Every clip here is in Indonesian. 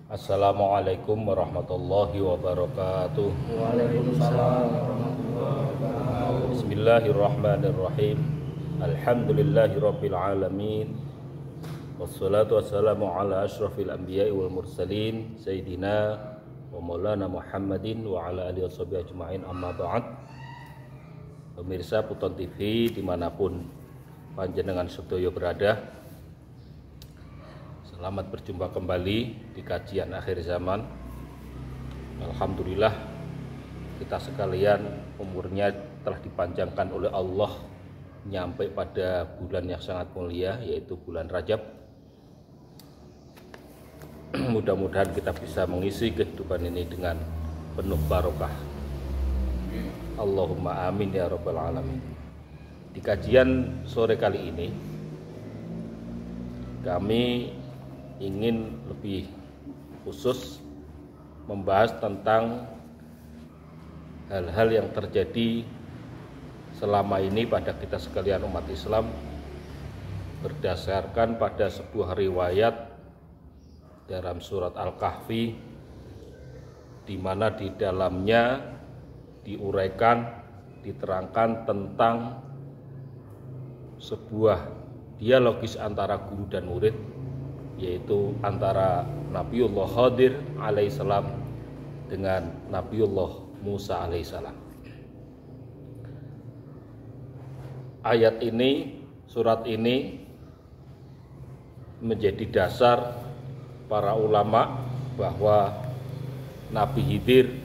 Assalamualaikum warahmatullahi wabarakatuh. Waalaikumsalam warahmatullahi wabarakatuh. Bismillahirrahmanirrahim. Alhamdulillahirabbil alamin. Wassalatu wassalamu ala asyrafil anbiya'i wal mursalin sayyidina wa maulana Muhammadin wa ala alihi washabihi ajmain, amma ba'd. Pemirsa Puton TV dimanapun panjenengan sedaya berada, selamat berjumpa kembali di kajian akhir zaman. Alhamdulillah, kita sekalian umurnya telah dipanjangkan oleh Allah nyampe pada bulan yang sangat mulia, yaitu bulan Rajab. Mudah-mudahan kita bisa mengisi kehidupan ini dengan penuh barokah. Allahumma amin ya rabbal alamin. Di kajian sore kali ini kami ingin lebih khusus membahas tentang hal-hal yang terjadi selama ini pada kita sekalian umat Islam, berdasarkan pada sebuah riwayat dalam surat Al-Kahfi, di mana di dalamnya diuraikan, diterangkan tentang sebuah dialogis antara guru dan murid, yaitu antara Nabiullah Khadir alaihissalam dengan Nabiullah Musa alaihissalam. Ayat ini, surat ini menjadi dasar para ulama bahwa Nabi Khidir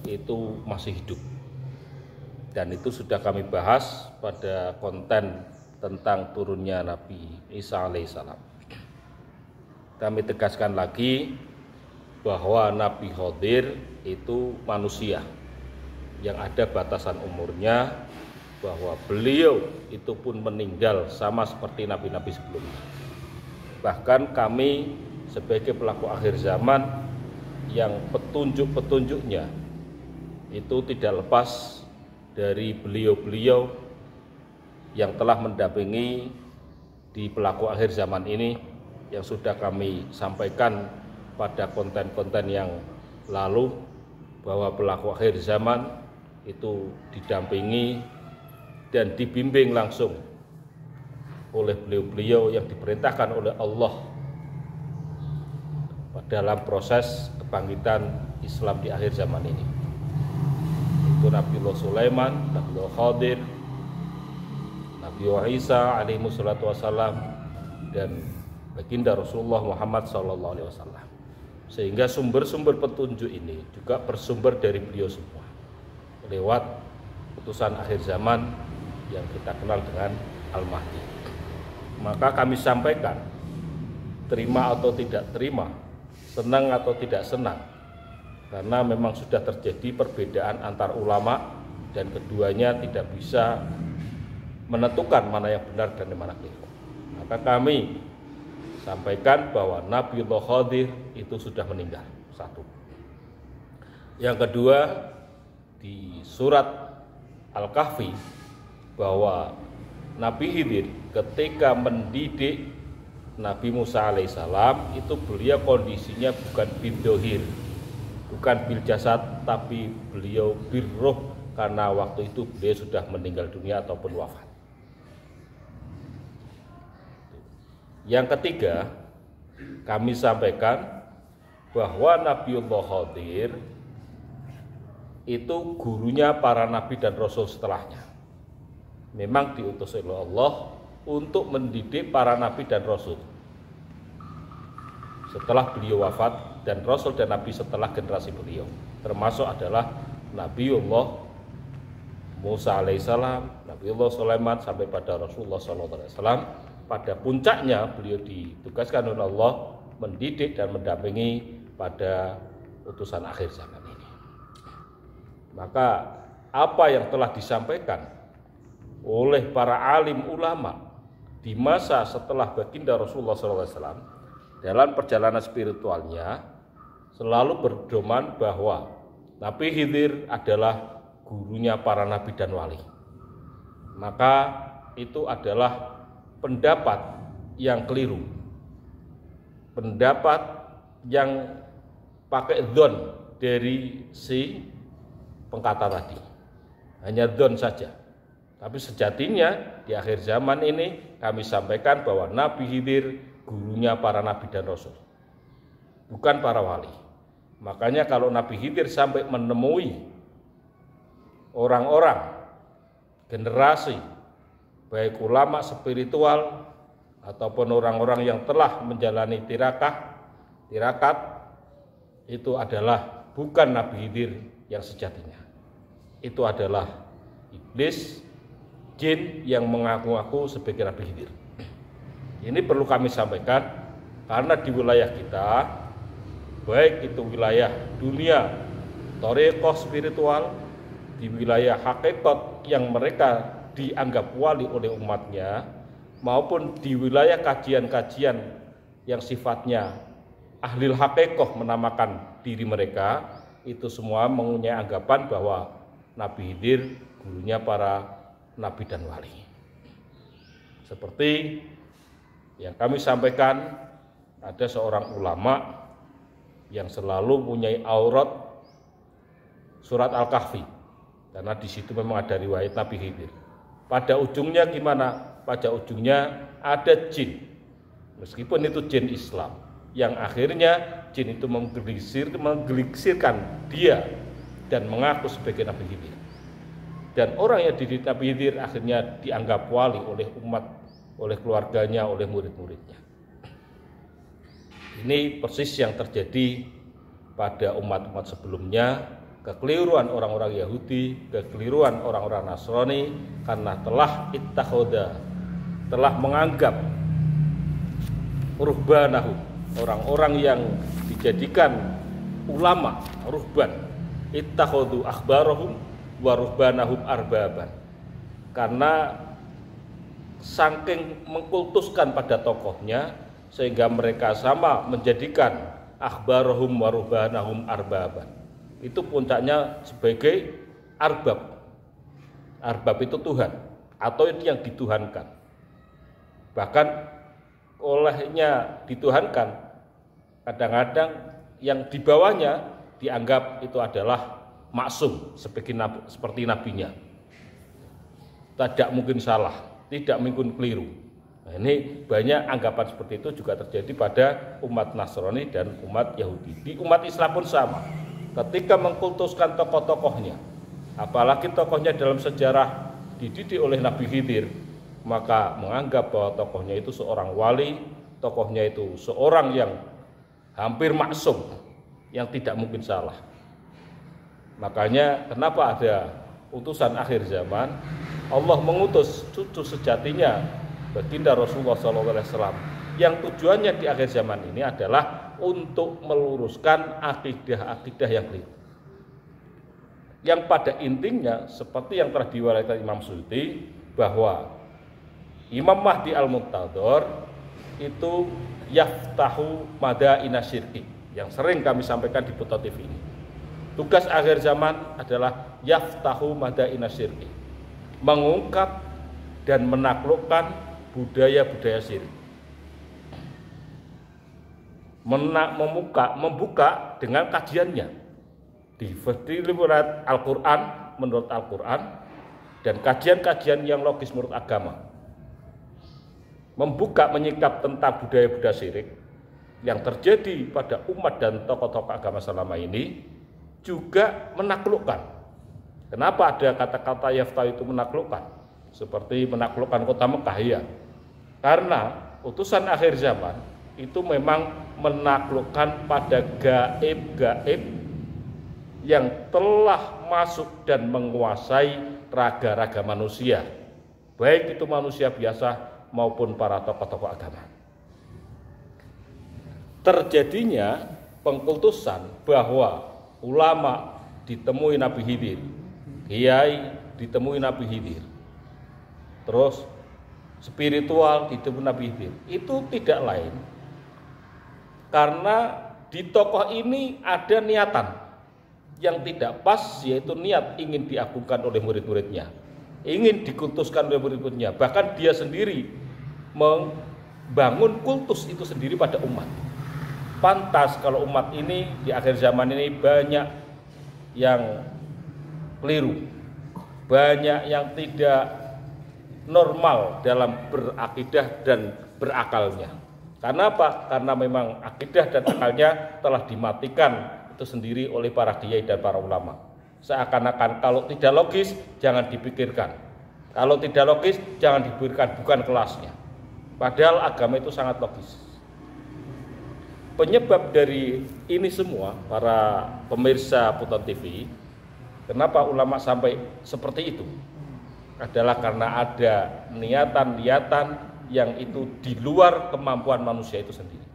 itu masih hidup, dan itu sudah kami bahas pada konten tentang turunnya Nabi Isa alaihissalam. Kami tegaskan lagi bahwa Nabi Khidir itu manusia yang ada batasan umurnya, bahwa beliau itu pun meninggal sama seperti nabi-nabi sebelumnya. Bahkan kami sebagai pelaku akhir zaman yang petunjuk-petunjuknya itu tidak lepas dari beliau-beliau yang telah mendampingi di pelaku akhir zaman ini, yang sudah kami sampaikan pada konten-konten yang lalu, bahwa pelaku akhir zaman itu didampingi dan dibimbing langsung oleh beliau-beliau yang diperintahkan oleh Allah dalam proses kebangkitan Islam di akhir zaman ini. Itu Nabiullah Sulaiman, Nabiullah Khadir, Nabiullah Isa alaihi wassalatu wassalam, dan baginda Rasulullah Muhammad SAW. Sehingga sumber-sumber petunjuk ini juga bersumber dari beliau semua, lewat utusan akhir zaman yang kita kenal dengan Al-Mahdi. Maka kami sampaikan, terima atau tidak terima, senang atau tidak senang, karena memang sudah terjadi perbedaan antar ulama, dan keduanya tidak bisa menentukan mana yang benar dan mana keliru. Maka kami sampaikan bahwa Nabiullah Khadir itu sudah meninggal, satu. Yang kedua, di surat Al-Kahfi, bahwa Nabi Khidir ketika mendidik Nabi Musa alaihissalam itu beliau kondisinya bukan bil dohir, bukan bil jasad, tapi beliau bil ruh, karena waktu itu beliau sudah meninggal dunia ataupun wafat. Yang ketiga, kami sampaikan bahwa Nabiullah Khadir itu gurunya para nabi dan rasul setelahnya. Memang diutus oleh Allah untuk mendidik para nabi dan rasul setelah beliau wafat, dan rasul dan nabi setelah generasi beliau, termasuk adalah Nabiullah Musa alaihissalam, Nabiullah Sulaiman, sampai pada Rasulullah SAW. Pada puncaknya beliau ditugaskan oleh Allah mendidik dan mendampingi pada utusan akhir zaman ini. Maka apa yang telah disampaikan oleh para alim ulama di masa setelah baginda Rasulullah SAW dalam perjalanan spiritualnya selalu berdoman bahwa Nabi Khidir adalah gurunya para nabi dan wali. Maka itu adalah pendapat yang keliru, pendapat yang pakai dzon dari si pengkata tadi. Hanya dzon saja. Tapi sejatinya di akhir zaman ini kami sampaikan bahwa Nabi Khidir gurunya para nabi dan rasul, bukan para wali. Makanya kalau Nabi Khidir sampai menemui orang-orang, generasi, baik ulama spiritual ataupun orang-orang yang telah menjalani tirakat, itu adalah bukan Nabi Khidir yang sejatinya. Itu adalah iblis, jin yang mengaku-ngaku sebagai Nabi Khidir. Ini perlu kami sampaikan karena di wilayah kita, baik itu wilayah dunia thariqah spiritual, di wilayah hakikat yang mereka dianggap wali oleh umatnya, maupun di wilayah kajian-kajian yang sifatnya ahlil hakikat menamakan diri mereka, itu semua mempunyai anggapan bahwa Nabi Khidir gurunya para nabi dan wali. Seperti yang kami sampaikan, ada seorang ulama yang selalu mempunyai aurat surat Al-Kahfi, karena di situ memang ada riwayat Nabi Khidir. Pada ujungnya gimana? Pada ujungnya ada jin, meskipun itu jin Islam, yang akhirnya jin itu menggeliksirkan dia dan mengaku sebagai Nabi Khidir. Dan orang yang dididik Nabi Khidir akhirnya dianggap wali oleh umat, oleh keluarganya, oleh murid-muridnya. Ini persis yang terjadi pada umat-umat sebelumnya, kekeliruan orang-orang Yahudi, kekeliruan orang-orang Nasrani, karena telah menganggap ruhbanahum, orang-orang yang dijadikan ulama, ruhban, ittakhadhu akhbarahum wa ruhbanahum arbaban, karena saking mengkultuskan pada tokohnya sehingga mereka sama menjadikan akhbarahum wa ruhbanahum arbaban. Itu puncaknya sebagai arbab. Arbab itu Tuhan atau itu yang dituhankan. Bahkan olehnya dituhankan, kadang-kadang yang di bawahnya dianggap itu adalah maksum seperti nabinya. Tidak mungkin salah, tidak mungkin keliru. Nah, ini banyak anggapan seperti itu juga terjadi pada umat Nasrani dan umat Yahudi. Di umat Islam pun sama. Ketika mengkultuskan tokoh-tokohnya, apalagi tokohnya dalam sejarah dididik oleh Nabi Khidir, maka menganggap bahwa tokohnya itu seorang wali, tokohnya itu seorang yang hampir maksum, yang tidak mungkin salah. Makanya kenapa ada utusan akhir zaman, Allah mengutus cucu sejatinya baginda Rasulullah SAW, yang tujuannya di akhir zaman ini adalah untuk meluruskan akidah-akidah yang keliru. Yang pada intinya seperti yang telah diwariskan Imam Suyuti, bahwa Imam Mahdi Al-Muntadhar itu yaftahu madaina syirki, yang sering kami sampaikan di Buta TV ini. Tugas akhir zaman adalah yaftahu madaina syirki, mengungkap dan menaklukkan budaya-budaya syirik. Membuka dengan kajiannya di lewat Al-Quran, menurut Al-Quran, dan kajian-kajian yang logis menurut agama. Membuka, menyikap tentang budaya-budaya syirik yang terjadi pada umat dan tokoh-tokoh agama selama ini, juga menaklukkan. Kenapa ada kata-kata yaftah itu menaklukkan? Seperti menaklukkan kota Mekah, ya. Karena utusan akhir zaman itu memang menaklukkan pada gaib-gaib yang telah masuk dan menguasai raga-raga manusia, baik itu manusia biasa maupun para tokoh-tokoh agama. Terjadinya pengkultusan bahwa ulama ditemui Nabi Khidir, kiai ditemui Nabi Khidir, terus spiritual ditemui Nabi Khidir, itu tidak lain karena di tokoh ini ada niatan yang tidak pas, yaitu niat ingin diagungkan oleh murid-muridnya, ingin dikultuskan oleh murid-muridnya, bahkan dia sendiri membangun kultus itu sendiri pada umat. pantas kalau umat ini di akhir zaman ini banyak yang keliru, banyak yang tidak normal dalam berakidah dan berakalnya. Karena apa? Karena memang akidah dan akalnya telah dimatikan itu sendiri oleh para kiai dan para ulama. Seakan-akan kalau tidak logis jangan dipikirkan. Kalau tidak logis jangan dipikirkan, bukan kelasnya. Padahal agama itu sangat logis. Penyebab dari ini semua, para pemirsa Puton TV, kenapa ulama sampai seperti itu? Adalah karena ada niatan-niatan yang itu di luar kemampuan manusia itu sendiri.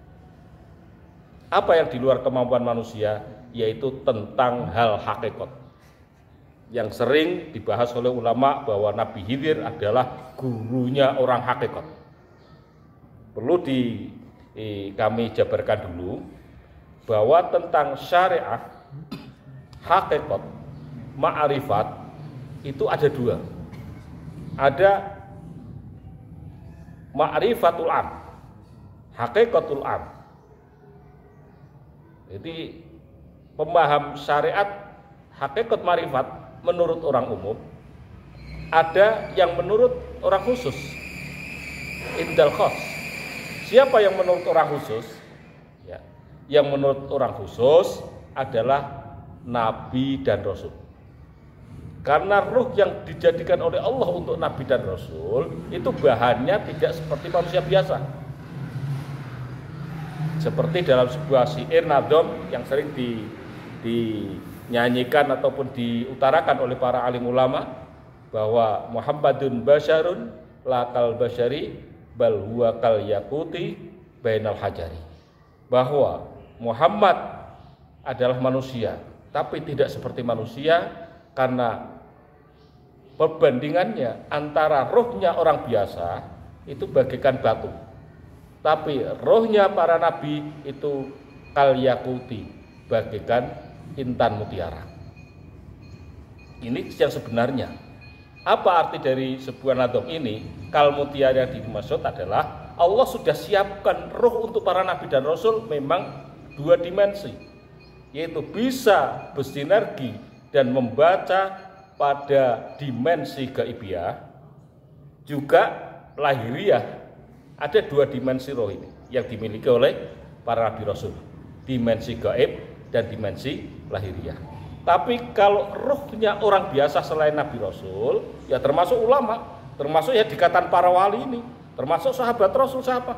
Apa yang di luar kemampuan manusia? Yaitu tentang hal hakikat. Yang sering dibahas oleh ulama bahwa Nabi Khidir adalah gurunya orang hakikat. Perlu kami jabarkan dulu bahwa tentang syariat, hakikat, ma'rifat itu ada dua. Ada ma'rifatul am, hakikatul am. Jadi pemaham syariat hakikat ma'rifat menurut orang umum, ada yang menurut orang khusus, indal khos. Siapa yang menurut orang khusus? Ya, yang menurut orang khusus adalah Nabi dan Rasul. Karena ruh yang dijadikan oleh Allah untuk Nabi dan Rasul itu bahannya tidak seperti manusia biasa. Seperti dalam sebuah syair nadom yang sering dinyanyikan ataupun diutarakan oleh para alim ulama, bahwa Muhammadun basyarun lakal basyari bal huwa kal yaquti bainal hajari. Bahwa Muhammad adalah manusia, tapi tidak seperti manusia, karena perbandingannya antara rohnya orang biasa itu bagaikan batu, tapi rohnya para nabi itu kal yaquti, bagaikan intan mutiara. Ini yang sebenarnya. Apa arti dari sebuah nadom ini? Kal mutiara yang dimaksud adalah Allah sudah siapkan roh untuk para nabi dan rasul memang dua dimensi, yaitu bisa bersinergi dan membaca pada dimensi gaibiyah, juga lahiriah. Ada dua dimensi roh ini yang dimiliki oleh para nabi rasul, dimensi gaib dan dimensi lahiriah. Tapi kalau rohnya orang biasa selain nabi rasul, ya termasuk ulama, termasuk ya dikatakan para wali ini, termasuk sahabat rasul siapa?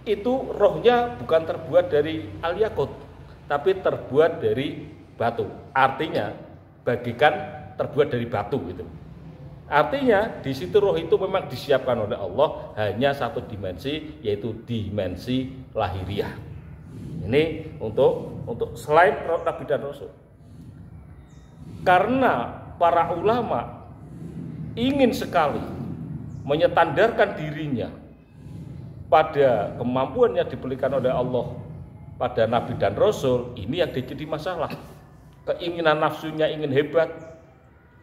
Itu rohnya bukan terbuat dari al-yaqut, tapi terbuat dari batu. Artinya bagikan terbuat dari batu gitu. Artinya di situ roh itu memang disiapkan oleh Allah hanya satu dimensi, yaitu dimensi lahiriah. Ini untuk selain roh nabi dan rasul. Karena para ulama ingin sekali menyetandarkan dirinya pada kemampuan yang diberikan oleh Allah pada nabi dan rasul, ini yang jadi masalah. Keinginan nafsunya ingin hebat,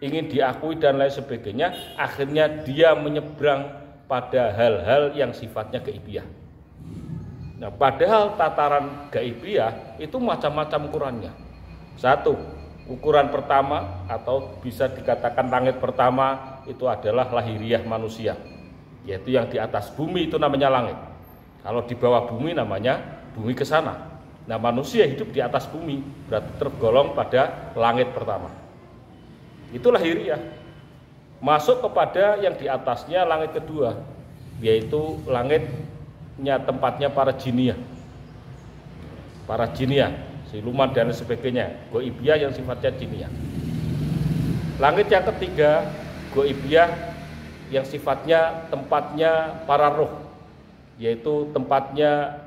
ingin diakui dan lain sebagainya, akhirnya dia menyeberang pada hal-hal yang sifatnya gaibiyah. Nah, padahal tataran gaibiyah itu macam-macam ukurannya. Satu, ukuran pertama atau bisa dikatakan langit pertama itu adalah lahiriah manusia, yaitu yang di atas bumi itu namanya langit. Kalau di bawah bumi namanya bumi ke sana. Nah, manusia hidup di atas bumi berarti tergolong pada langit pertama. Itu lahiriah. Masuk kepada yang di atasnya langit kedua, yaitu langitnya tempatnya para jiniyah. Para jiniyah, siluman dan sebagainya, goibiyah yang sifatnya jiniyah. Langit yang ketiga, goibiyah yang sifatnya tempatnya para roh, yaitu tempatnya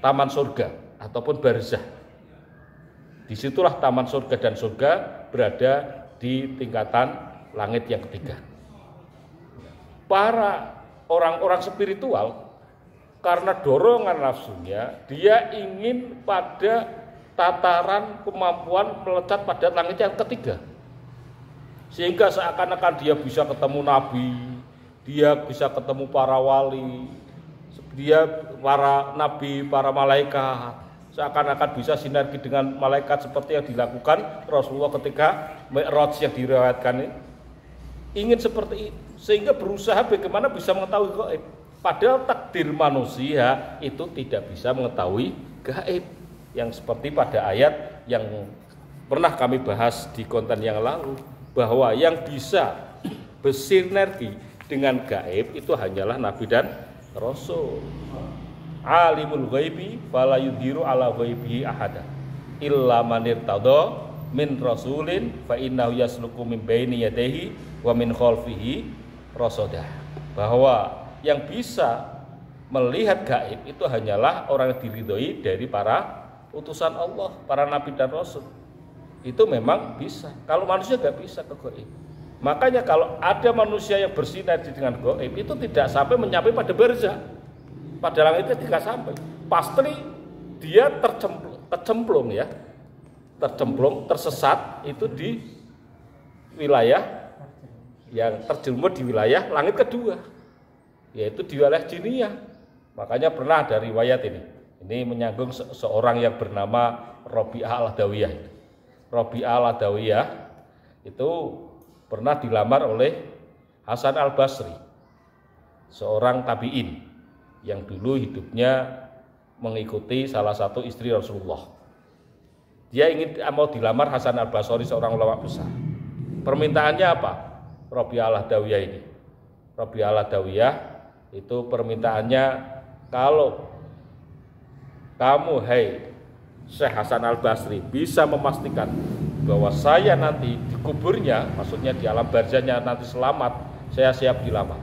taman surga ataupun barzah. Disitulah taman surga dan surga berada di tingkatan langit yang ketiga. Para orang-orang spiritual karena dorongan nafsunya, dia ingin pada tataran kemampuan melesat pada langit yang ketiga, sehingga seakan-akan dia bisa ketemu nabi, dia bisa ketemu para wali, dia para nabi, para malaikat, seakan-akan bisa sinergi dengan malaikat seperti yang dilakukan Rasulullah ketika Mi'raj yang diriwayatkan ini. Ingin seperti itu, sehingga berusaha bagaimana bisa mengetahui gaib. Padahal takdir manusia itu tidak bisa mengetahui gaib. Yang seperti pada ayat yang pernah kami bahas di konten yang lalu, bahwa yang bisa bersinergi dengan gaib itu hanyalah nabi dan rasul. Alimul ghaibi fala yudhiru ala ghaibihi ahada illa man irtada min rasulin fa innahu yasluku min baini yadayhi wa min khalfihi rasada. Bahwa yang bisa melihat gaib itu hanyalah orang yang diridhoi dari para utusan Allah, para nabi dan rasul. Itu memang bisa. Kalau manusia nggak bisa ke gaib. Makanya kalau ada manusia yang bersinergi dengan gaib itu tidak sampai menyampai pada barzah. Pada langitnya tidak sampai. Pasti dia tercemplung ya. Tercemplung, tersesat itu di wilayah yang terjerumus di wilayah langit kedua, yaitu di wilayah jiniyah. Makanya pernah ada riwayat ini menyanggung seorang yang bernama Rabi'ah al-Adawiyah. Rabi'ah al-Adawiyah itu pernah dilamar oleh Hasan al-Basri, seorang tabi'in yang dulu hidupnya mengikuti salah satu istri Rasulullah. Dia mau dilamar Hasan al-Basri, seorang ulama besar. Permintaannya apa? Rabi'ah al-Adawiyah ini. Rabi'ah al-Adawiyah itu permintaannya, kalau kamu, hai Syekh Hasan al-Basri, bisa memastikan bahwa saya nanti di kuburnya, maksudnya di alam barzahnya nanti selamat, saya siap dilamar.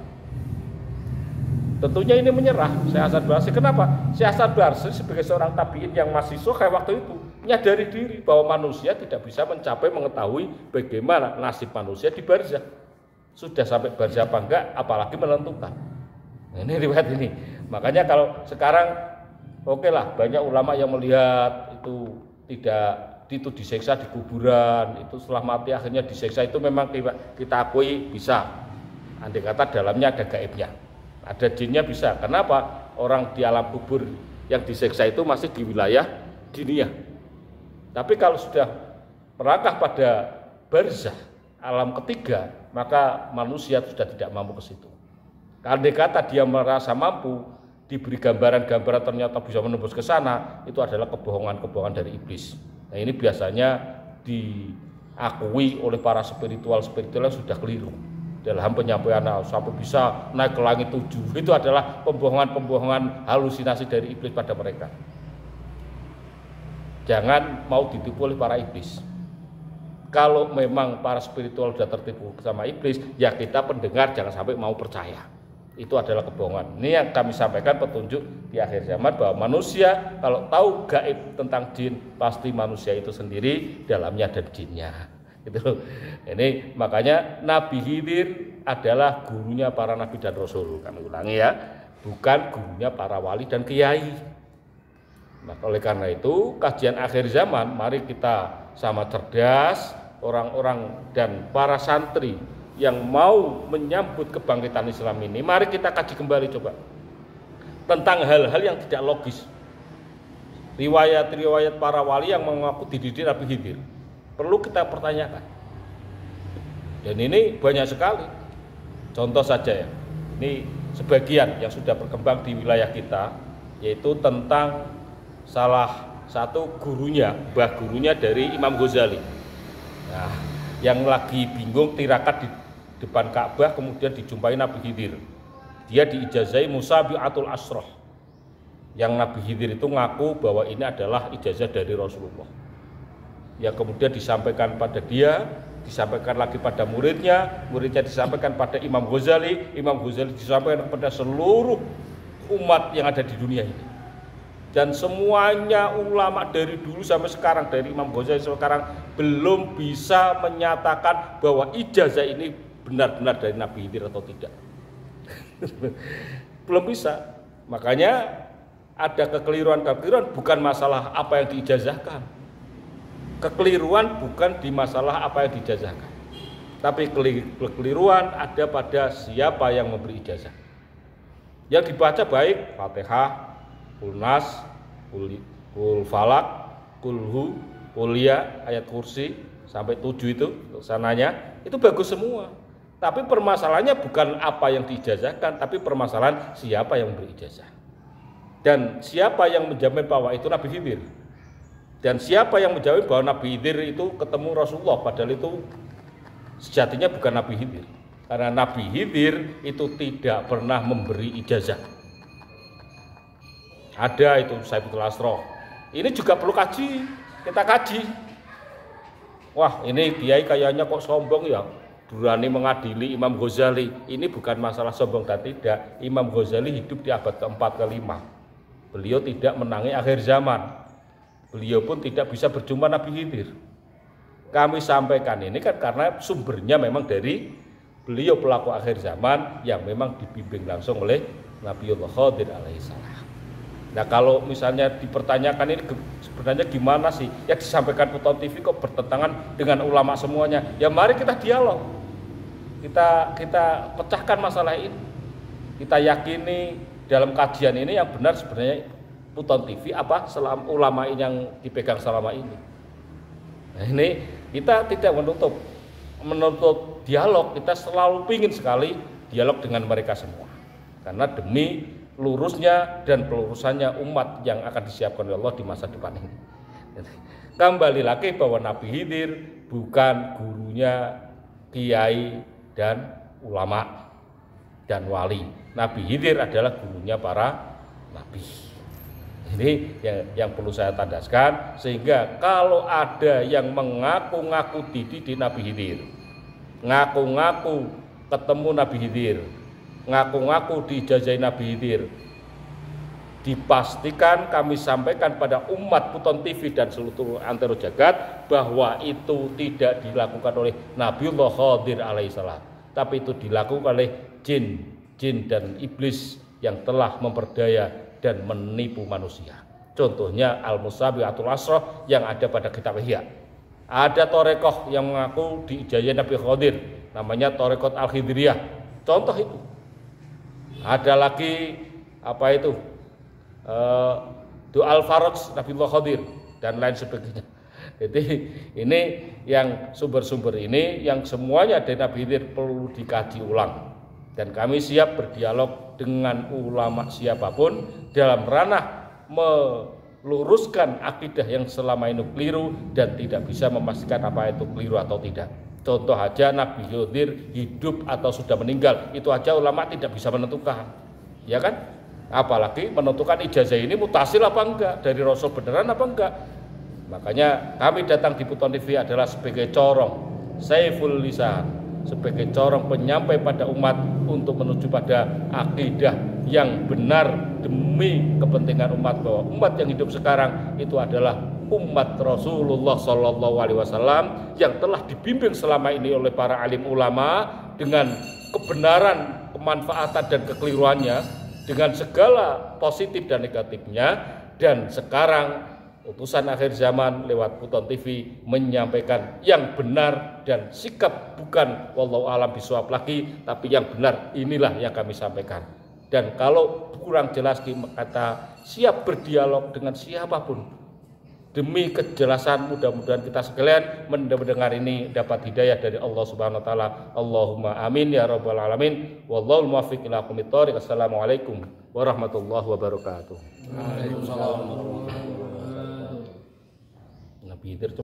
Tentunya ini menyerah Syekh Hasan al-Basri. Kenapa? Syekh Hasan al-Basri sebagai seorang tabi'in yang masih sukha waktu itu menyadari diri bahwa manusia tidak bisa mencapai mengetahui bagaimana nasib manusia di barzah. Sudah sampai barzah apa enggak, apalagi menentukan. Nah, ini riwayat ini. Makanya kalau sekarang oke lah, banyak ulama yang melihat itu disiksa di kuburan, itu setelah mati akhirnya disiksa, itu memang kita akui bisa. Andai kata dalamnya ada gaibnya, ada jinnya bisa. Kenapa? Orang di alam kubur yang disiksa itu masih di wilayah dunia. Tapi kalau sudah melangkah pada barzah, alam ketiga, maka manusia sudah tidak mampu ke situ. Andai kata dia merasa mampu, diberi gambaran-gambaran ternyata bisa menembus ke sana, itu adalah kebohongan-kebohongan dari iblis. Nah, ini biasanya diakui oleh para spiritual yang sudah keliru dalam penyampaian sampai bisa naik ke langit 7. Itu adalah pembohongan-pembohongan halusinasi dari iblis pada mereka. Jangan mau ditipu oleh para iblis. Kalau memang para spiritual sudah tertipu sama iblis, ya kita pendengar jangan sampai mau percaya. Itu adalah kebohongan. Ini yang kami sampaikan petunjuk di akhir zaman, bahwa manusia kalau tahu gaib tentang jin, pasti manusia itu sendiri dalamnya ada jinnya. Gitu. Ini makanya Nabi Khidir adalah gurunya para nabi dan rasul. Kami ulangi ya, bukan gurunya para wali dan kiai. Nah, oleh karena itu kajian akhir zaman, mari kita sama cerdas, orang-orang dan para santri yang mau menyambut kebangkitan Islam ini, mari kita kaji kembali coba tentang hal-hal yang tidak logis. Riwayat-riwayat para wali yang mengaku dididik Nabi Khidir perlu kita pertanyakan. Dan ini banyak sekali. Contoh saja ya, ini sebagian yang sudah berkembang di wilayah kita, yaitu tentang salah satu gurunya, mbah gurunya dari Imam Ghazali. Nah, yang lagi bingung tirakat di depan Ka'bah, kemudian dijumpai Nabi Khidir. Dia diijazai Musabi'atul Asroh. Yang Nabi Khidir itu ngaku bahwa ini adalah ijazah dari Rasulullah. Yang kemudian disampaikan pada dia, disampaikan lagi pada muridnya, muridnya disampaikan pada Imam Ghazali, Imam Ghazali disampaikan kepada seluruh umat yang ada di dunia ini. Dan semuanya ulama dari dulu sampai sekarang, dari Imam Ghazali sekarang, belum bisa menyatakan bahwa ijazah ini benar-benar dari Nabi Khidir atau tidak. Belum bisa. Makanya ada kekeliruan-kekeliruan, bukan masalah apa yang diijazahkan. Kekeliruan bukan di masalah apa yang diijazahkan, tapi kekeliruan ada pada siapa yang memberi ijazah. Yang dibaca baik Fatihah, Qul Nas, Qul Falak, Qul Hu, Qul Ya, ayat kursi sampai 7 itu sananya itu bagus semua. Tapi permasalahannya bukan apa yang diijazahkan, tapi permasalahan siapa yang memberi ijazah. Dan siapa yang menjamin bahwa itu Nabi Khidir. Dan siapa yang menjamin bahwa Nabi Khidir itu ketemu Rasulullah, padahal itu sejatinya bukan Nabi Khidir. Karena Nabi Khidir itu tidak pernah memberi ijazah. Ada itu Saifutul Asroh. Ini juga perlu kita kaji. Wah, ini kiai kayaknya kok sombong ya, berani mengadili Imam Ghazali. Ini bukan masalah sombong dan tidak. Imam Ghazali hidup di abad ke-4 ke-5. Beliau tidak menangi akhir zaman. Beliau pun tidak bisa berjumpa Nabi Khidir. Kami sampaikan ini kan karena sumbernya memang dari beliau pelaku akhir zaman yang memang dibimbing langsung oleh Nabiullah Khidir alaihissalam. Nah, kalau misalnya dipertanyakan ini sebenarnya gimana sih? Ya disampaikan Puton TV kok bertentangan dengan ulama semuanya. Ya mari kita dialog. Kita pecahkan masalah ini. Kita yakini dalam kajian ini yang benar sebenarnya Puton TV apa ulama ini yang dipegang selama ini. Nah, ini kita tidak menuntut dialog, kita selalu ingin sekali dialog dengan mereka semua. Karena demi lurusnya dan pelurusannya umat yang akan disiapkan oleh Allah di masa depan ini. Kembali lagi bahwa Nabi Khidir bukan gurunya kiai dan ulama dan wali. Nabi Khidir adalah gurunya para nabi. Ini yang perlu saya tandaskan, sehingga kalau ada yang mengaku-ngaku dididik Nabi Khidir, ngaku-ngaku ketemu Nabi Khidir, ngaku-ngaku diijazahi Nabi Khidir, dipastikan kami sampaikan pada umat Puton TV dan seluruh antero jagat bahwa itu tidak dilakukan oleh Nabiullah Khidir alaihissalam, tapi itu dilakukan oleh jin dan iblis yang telah memperdaya dan menipu manusia. Contohnya Al-Musabihatul Asroh yang ada pada kitab Ihya. Ada torekoh yang mengaku diijazahi Nabi Khidir, namanya Torekot Al-Khidriyah. Contoh itu. Ada lagi apa itu? Doa Al-Faroks Nabiullah Khidir dan lain sebagainya. Jadi ini yang sumber-sumber ini yang semuanya dari Nabi Khidir perlu dikaji ulang. Dan kami siap berdialog dengan ulama siapapun dalam ranah meluruskan akidah yang selama ini keliru dan tidak bisa memastikan apa itu keliru atau tidak. Contoh aja Nabi Khidir hidup atau sudah meninggal, itu aja ulama tidak bisa menentukan, ya kan? Apalagi menentukan ijazah ini mutasil apa enggak, dari Rasul beneran apa enggak. Makanya kami datang di Puton TV adalah sebagai corong, saiful lisan, sebagai corong penyampai pada umat untuk menuju pada akidah yang benar demi kepentingan umat, bahwa umat yang hidup sekarang itu adalah umat Rasulullah SAW yang telah dibimbing selama ini oleh para alim ulama dengan kebenaran, kemanfaatan dan kekeliruannya, dengan segala positif dan negatifnya. Dan sekarang utusan akhir zaman lewat Puton TV menyampaikan yang benar dan sikap bukan wallahu alam bisawab lagi, tapi yang benar inilah yang kami sampaikan. Dan kalau kurang jelas kata siap berdialog dengan siapapun demi kejelasan. Mudah-mudahan kita sekalian mendengar ini dapat hidayah dari Allah Subhanahu wa taala. Allahumma amin ya rabbal alamin. Wallahul muwaffiq ila aqwamit thoriq. Assalamualaikum warahmatullahi wabarakatuh. Waalaikumsalam warahmatullahi wabarakatuh. Nabi Khidir